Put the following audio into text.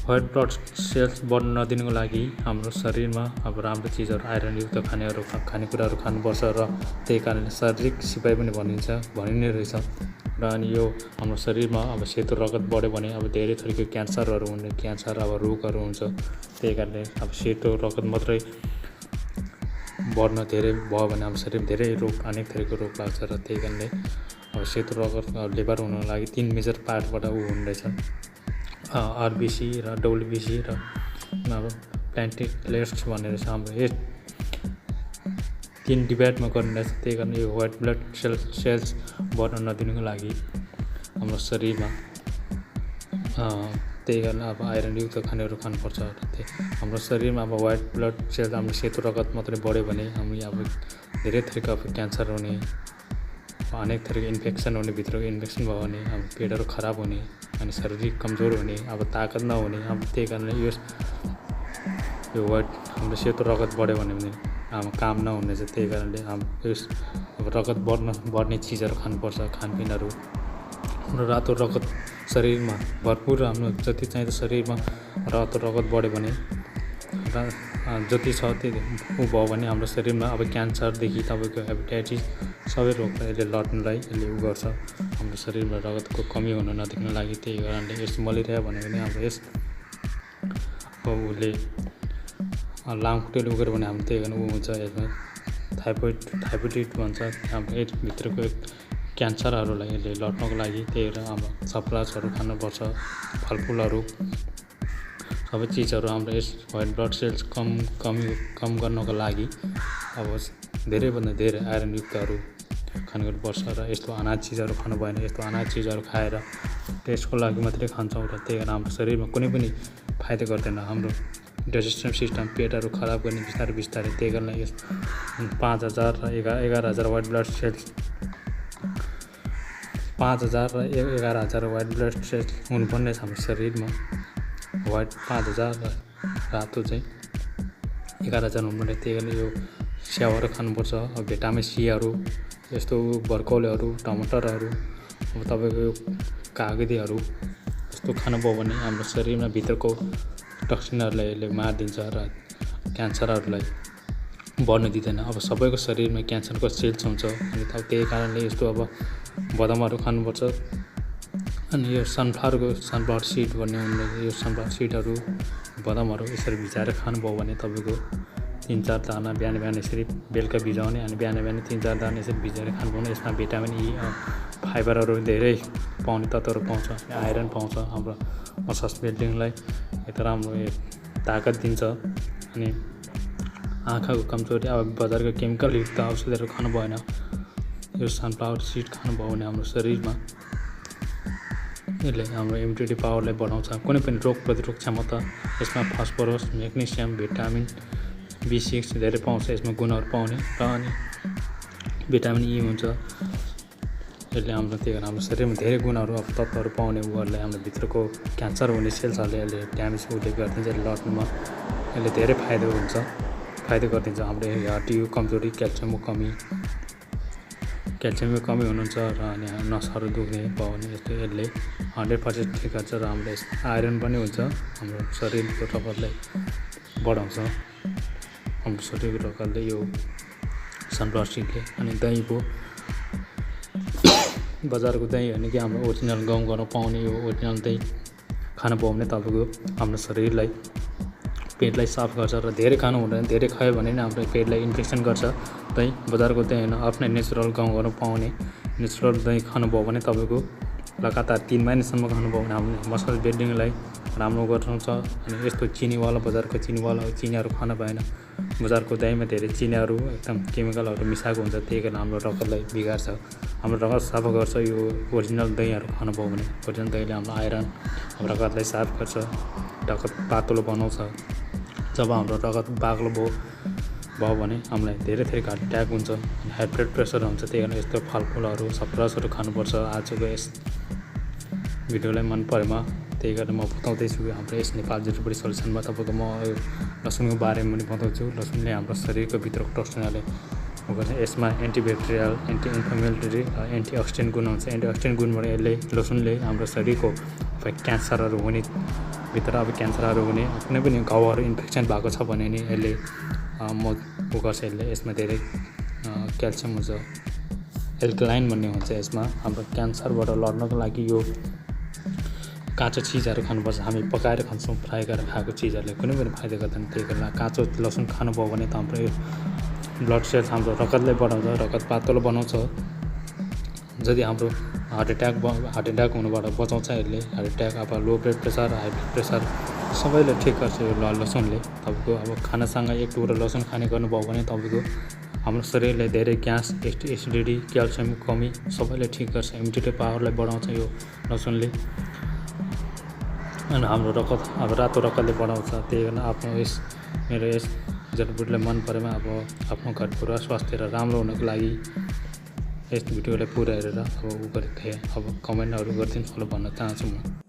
White blood cells बढ्न नदिनुको लागि हाम्रो शरीरमा अब राम्रो चिजहरू आइरनयुक्त खानेकुराहरू खानुपर्छ र त्यही कारणले शारीरिक सिपाही पनि भनिने रहेछ। र अनि यो हाम्रो शरीरमा अब सेतो रगत बढ्यो भने अब धेरै थरीको क्यान्सरहरू हुने अब रोगहरू हुन्छ। त्यही कारणले अब सेतो रगत मात्रै बढ्न धेरै भयो भने हाम्रो शरीरमा धेरै रोग अनेक थरीको रोग लाग्छ। र त्यही कारणले अब सेतो रगत लिभर हुनको लागि 3 मेजर पार्टबाट हुने रहेछ, आरबिसी र डब्लुबिसी र अब प्लान्टेलेट्स भन्ने रहेछ। हाम्रो यस 3 डिभाइडमा गर्ने रहेछ। त्यही कारण यो व्हाइट ब्लड सेल्स बढ्न नदिनुको लागि हाम्रो शरीरमा त्यही कारण अब आइरनयुक्त खानेहरू खानुपर्छ। हाम्रो शरीरमा अब व्हाइट ब्लड सेल्स हाम्रो सेतो रगत मात्रै बढ्यो भने हामी अब धेरै थरीको अब क्यान्सर हुने, अनेक थरीको इन्फेक्सन हुने, भित्रको इन्फेक्सन भयो भने अब पेटहरू खराब हुने अनि शारीरिक कमजोर हुने, अब ताकत नहुने। अब त्यही कारणले यो व्हाइट हाम्रो सेतो रगत बढ्यो भने अब काम नहुने चाहिँ। त्यही कारणले अब रगत बढ्ने चिजहरू खानुपर्छ, खानपिनहरू। हाम्रो रातो रगत शरीरमा भरपुर हाम्रो जति चाहिन्छ शरीरमा रातो रगत बढ्यो भने जति छ त्यति भयो भने हाम्रो शरीरमा अब क्यान्सरदेखि तपाईँको हेपाटाइटिस सबै रोगलाई यसले लड्नलाई यसले गर्छ हाम्रो शरीरमा रगतको कमी हुन नदिनुको लागि। त्यही कारणले यस मलेरिया भन्यो भने हाम्रो यस उसले लामखुट्टेले उगेर भने हाम्रो त्यही कारण हुन्छ। यसमा थाइपोइड भन्छ हाम्रो भित्रको क्यान्सरहरूलाई यसले लड्नको लागि। त्यही भएर हाम्रो सप्रासहरू खानुपर्छ, फलफुलहरू सबै चिजहरू हाम्रो यस व्हाइट ब्लड सेल्स कम गर्नको लागि अब धेरैभन्दा धेरै आइरनयुक्तहरू खानुपर्छ। र यस्तो अनाज चिजहरू खानु भएन, यस्तो अनाज चिजहरू खाएर त्यसको लागि मात्रै खान्छौँ र त्यही कारण हाम्रो शरीरमा कुनै पनि फाइदा गर्दैन। हाम्रो डाइजेस्टिभ सिस्टम पेटहरू खराब गर्ने बिस्तारै। त्यही कारणले यस 5000 र 11000 व्हाइट ब्लड सेल्स 5000 र 11000 व्हाइट ब्लड सेल्स हुनुपर्ने छ हाम्रो शरीरमा। व्हाइट 5000 र रातो चाहिँ 11000 हुनुपर्ने। त्यही कारण यो स्याउहरू खानुपर्छ, भिटामिन सीहरू, यस्तो ब्रोकोलीहरू, टमाटरहरू, अब तपाईँको यो कागतीहरू यस्तो खानुभयो भने हाम्रो शरीरमा भित्रको टक्सिनहरूलाई यसले मारिदिन्छ र क्यान्सरहरूलाई बढ्न दिँदैन। अब सबैको शरीरमा क्यान्सरको सेल्स हुन्छ अनि त्यही कारणले यस्तो अब बदामहरू खानुपर्छ। अनि यो सनफ्लावर सिड भन्ने यो सनफ्लावर सिडहरू, बदामहरू यसरी भिजाएर खानुभयो भने तपाईँको 3-4 दाना बिहान यसरी बेलुका भिजाउने अनि बिहान 3-4 दाना यसरी भिजाएर खानुभयो भने यसमा भिटामिन ई, फाइबरहरू धेरै पाउने तत्त्वहरू पाउँछ, आइरन पाउँछ। हाम्रो मसल्स बिल्डिङलाई यता राम्रो ताकत दिन्छ। अनि आँखाको कमजोरी अब बजारको केमिकलयुक्त औषधहरू खानु भएन, यो सनफ्लावर सिड खानुभयो भने हाम्रो शरीरमा यसले हाम्रो इम्युनिटी पावरलाई बढाउँछ। कुनै पनि रोग प्रतिरोधक क्षमता यसमा फस्फरस, म्याग्नेसियम, भिटामिन B6 धेरै पाउँछ, यसमा गुणहरू पाउने र अनि भिटामिन ई हुन्छ। यसले हाम्रो त्यही हाम्रो शरीरमा धेरै गुणहरू अब तत्त्वहरू पाउने उहरूलाई हाम्रो भित्रको क्यान्सर हुने सेल्सहरूले यसले ड्यामेज गरिदिन्छ। लड्नुमा यसले धेरै फाइदा गरिदिन्छ। हाम्रो हड्डी कमजोरी, क्याल्सियमको कमी हुनुहुन्छ र अनि नसहरू दुख्ने भयो भने यसले 100% ठिक गर्छ। र हाम्रो आइरन पनि हुन्छ, हाम्रो शरीरको रगतलाई बढाउँछ। हाम्रो शरीरको रगतले यो सनफ्लावर सिडले। अनि दही भयो, बजारको दही होइन कि हाम्रो ओरिजिनल गाउँघरमा पाउने यो ओरिजिनल दही खानुभयो भने तपाईँको हाम्रो शरीरलाई पेटलाई साफ गर्छ। र धेरै खानु हुँदैन, धेरै खायो भने नि हाम्रो पेटलाई इन्फेक्सन गर्छ। दही बजारको दही होइन, आफ्नै नेचुरल गाउँघरमा पाउने नेचुरल दही खानुभयो भने तपाईँको लगातार 3 महिनासम्म खानुभयो भने हाम्रो मसल बिल्डिङलाई राम्रो गर्छ। अनि यस्तो बजारको चिनीहरू खानु भएन। बजारको दहीमा धेरै चिनीहरू एकदम केमिकलहरू मिसाएको हुन्छ, त्यही कारण हाम्रो रगतलाई बिगार्छ, हाम्रो रगत सफा गर्छ। यो ओरिजिनल दहीहरू खानुभयो भने ओरिजिनल दहीले हाम्रो आइरन हाम्रो रगतलाई साफ गर्छ, रगत पातलो बनाउँछ। जब हाम्रो रगत बाक्लो भयो भने हामीलाई धेरै थरीको हार्ट अट्याक हुन्छ, हाई ब्लड प्रेसर हुन्छ। त्यही कारण यस्तो फलफुलहरू, सप्रासहरू खानुपर्छ। आजको यस भिडियोलाई मन परेमा त्यही कारण म बताउँदैछु हाम्रो यस नेपालजडीबुटी सल्युसनमा तपाईँको म लसुनको बारेमा पनि बताउँछु। लसुनले हाम्रो शरीरको भित्रको टक्सिनलाई यसमा एन्टिब्याक्टेरियल, एन्टी इन्फ्लेमेटरी, एन्टिअक्सिडेन्ट गुण हुन्छ। एन्टिअक्सिडेन्ट गुणबाट लसुनले हाम्रो शरीरको क्यान्सरहरू हुने भित्र क्यान्सरहरू हुने कुनै पनि घाउहरू इन्फेक्सन भएको छ भने नि यसले गर्छ। यसमा धेरै क्याल्सियम हुन्छ। एल्कलाइन भन्ने हुन्छ यसमा। हाम्रो क्यान्सरबाट लड्नको लागि यो काँचो चिजहरू खानुपर्छ। हामी पकाएर खान्छौँ, फ्राई गरेर खाएको चिजहरूले कुनै पनि फाइदा गर्दैन। त्यही कारण काँचो लसुन खानुभयो भने त हाम्रो यो ब्लड सेल्स हाम्रो रगतलाई बढाउँछ, रगत पातलो बनाउँछ। यदि हाम्रो हार्ट एट्याक हुनुबाट बचाउँछ यसले। Heart attack, low blood pressure, high blood pressure सबैले ठिक गर्छ यो लसुनले। तपाईँको खानासँग एक टुक्रा लसुन खाने गर्नुभयो भने तपाईँको हाम्रो शरीरले धेरै ग्यास, एसिडिटी, क्याल्सियम कमी सबैले ठिक गर्छ। इम्युनिटी पावरलाई बढाउँछ यो लसुनले। अनि हाम्रो रातो रगतले बढाउँछ। त्यही कारण मेरो यस जडीबुटीलाई मन परेमा आफ्नो घर परिवार स्वास्थ्य र राम्रो हुनको लागि यस भिडियोलाई पुरा हेरेर गरेको थिएँ। कमेन्टहरू गरिदिनु होला भन्न चाहन्छु म।